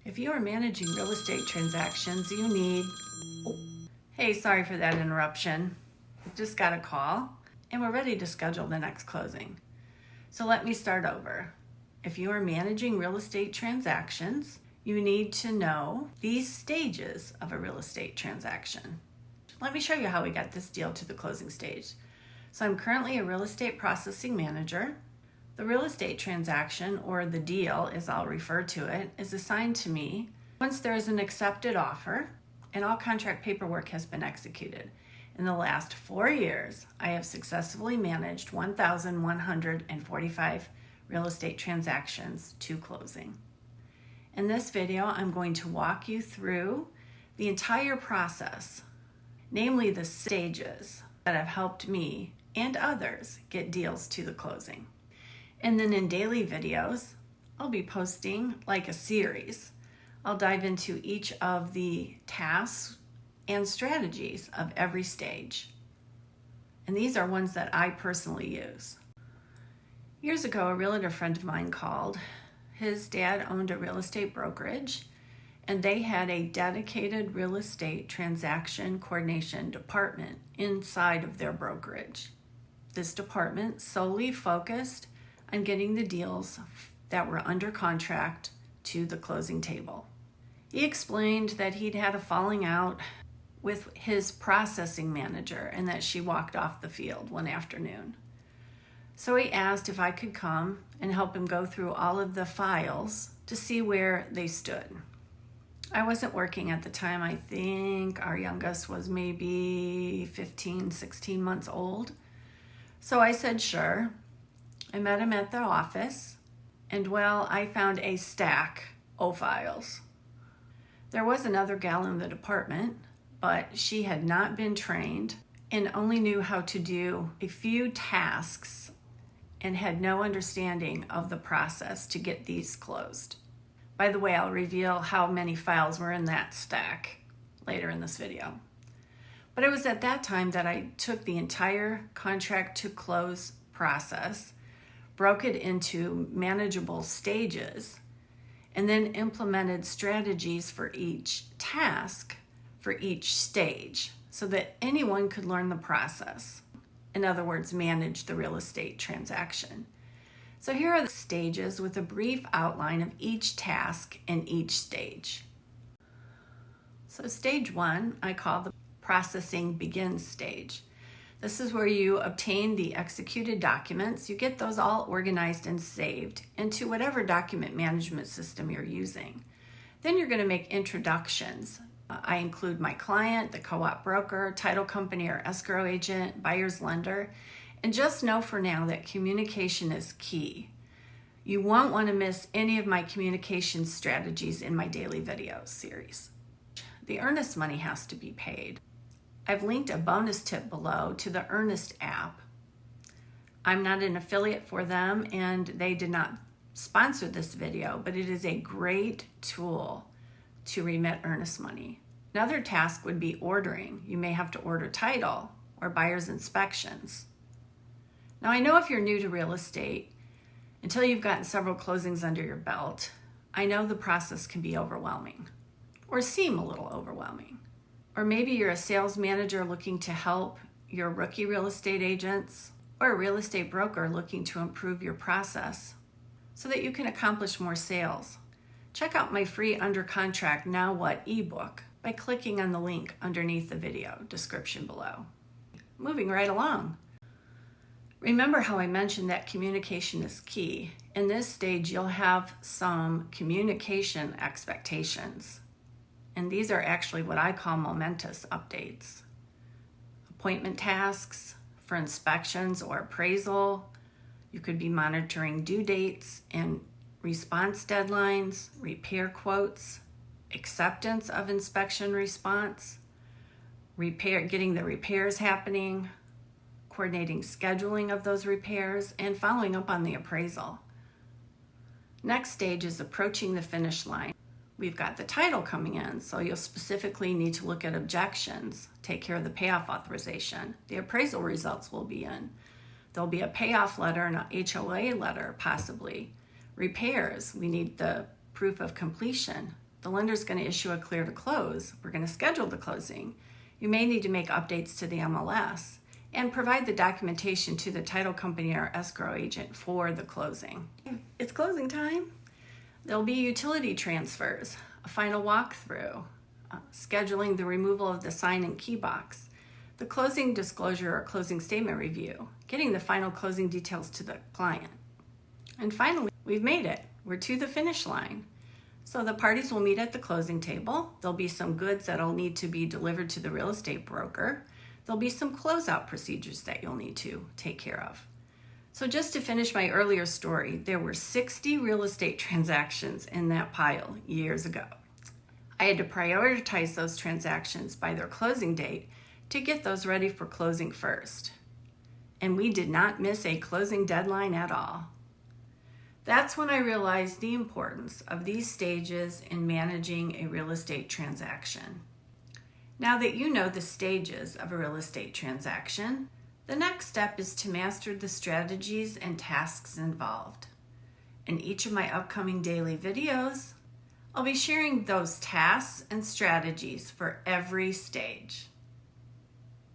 If you are managing real estate transactions, you need... Hey, sorry for that interruption. Just got a call, and we're ready to schedule the next closing. So let me start over. If you are managing real estate transactions, you need to know these stages of a real estate transaction. Let me show you how we got this deal to the closing stage. So I'm currently a real estate processing manager. The real estate transaction, or the deal as I'll refer to it, is assigned to me once there is an accepted offer and all contract paperwork has been executed. In the last 4 years, I have successfully managed 1,145 real estate transactions to closing. In this video, I'm going to walk you through the entire process, namely the stages that have helped me and others get deals to the closing. And then in daily videos, I'll be posting like a series. I'll dive into each of the tasks and strategies of every stage. And these are ones that I personally use. Years ago, a realtor friend of mine called. His dad owned a real estate brokerage, and they had a dedicated real estate transaction coordination department inside of their brokerage. This department solely focused on getting the deals that were under contract to the closing table. He explained that he'd had a falling out with his processing manager and that she walked off the field one afternoon. So he asked if I could come and help him go through all of the files to see where they stood. I wasn't working at the time. I think our youngest was maybe 15, 16 months old. So I said, sure. I met him at the office, and well, I found a stack of files. There was another gal in the department, but she had not been trained and only knew how to do a few tasks and had no understanding of the process to get these closed. By the way, I'll reveal how many files were in that stack later in this video. But it was at that time that I took the entire contract to close process, broke it into manageable stages, and then implemented strategies for each task, for each stage, so that anyone could learn the process. In other words, manage the real estate transaction. So here are the stages with a brief outline of each task and each stage. So stage 1, I call the processing begins stage. This is where you obtain the executed documents. You get those all organized and saved into whatever document management system you're using. Then you're going to make introductions. I include my client, the co-op broker, title company or escrow agent, buyer's lender, and just know for now that communication is key. You won't want to miss any of my communication strategies in my daily video series. The earnest money has to be paid. I've linked a bonus tip below to the EARNNEST app. I'm not an affiliate for them, and they did not sponsor this video, but it is a great tool to remit earnest money. Another task would be ordering. You may have to order title or buyer's inspections. Now, I know if you're new to real estate, until you've gotten several closings under your belt, I know the process can be overwhelming or seem a little overwhelming. Or maybe you're a sales manager looking to help your rookie real estate agents, or a real estate broker looking to improve your process so that you can accomplish more sales. Check out my free Under Contract Now What ebook by clicking on the link underneath the video description below. Moving right along. Remember how I mentioned that communication is key. In this stage, you'll have some communication expectations. And these are actually what I call momentous updates. Appointment tasks for inspections or appraisal. You could be monitoring due dates and response deadlines, repair quotes, acceptance of inspection response, getting the repairs happening, coordinating scheduling of those repairs, and following up on the appraisal. Next stage is approaching the finish line. We've got the title coming in, so you'll specifically need to look at objections, take care of the payoff authorization. The appraisal results will be in. There'll be a payoff letter and a HOA letter, possibly. Repairs, we need the proof of completion the lender's going to issue a clear to close. We're going to schedule the closing. You may need to make updates to the MLS and provide the documentation to the title company or escrow agent for the closing. It's closing time. There'll be utility transfers, a final walkthrough, scheduling the removal of the sign and key box, the closing disclosure or closing statement review, getting the final closing details to the client. And finally, we've made it. We're to the finish line. So the parties will meet at the closing table. There'll be some goods that'll need to be delivered to the real estate broker. There'll be some closeout procedures that you'll need to take care of. So just to finish my earlier story, there were 60 real estate transactions in that pile years ago. I had to prioritize those transactions by their closing date to get those ready for closing first. And we did not miss a closing deadline at all. That's when I realized the importance of these stages in managing a real estate transaction. Now that you know the stages of a real estate transaction, the next step is to master the strategies and tasks involved. In each of my upcoming daily videos, I'll be sharing those tasks and strategies for every stage.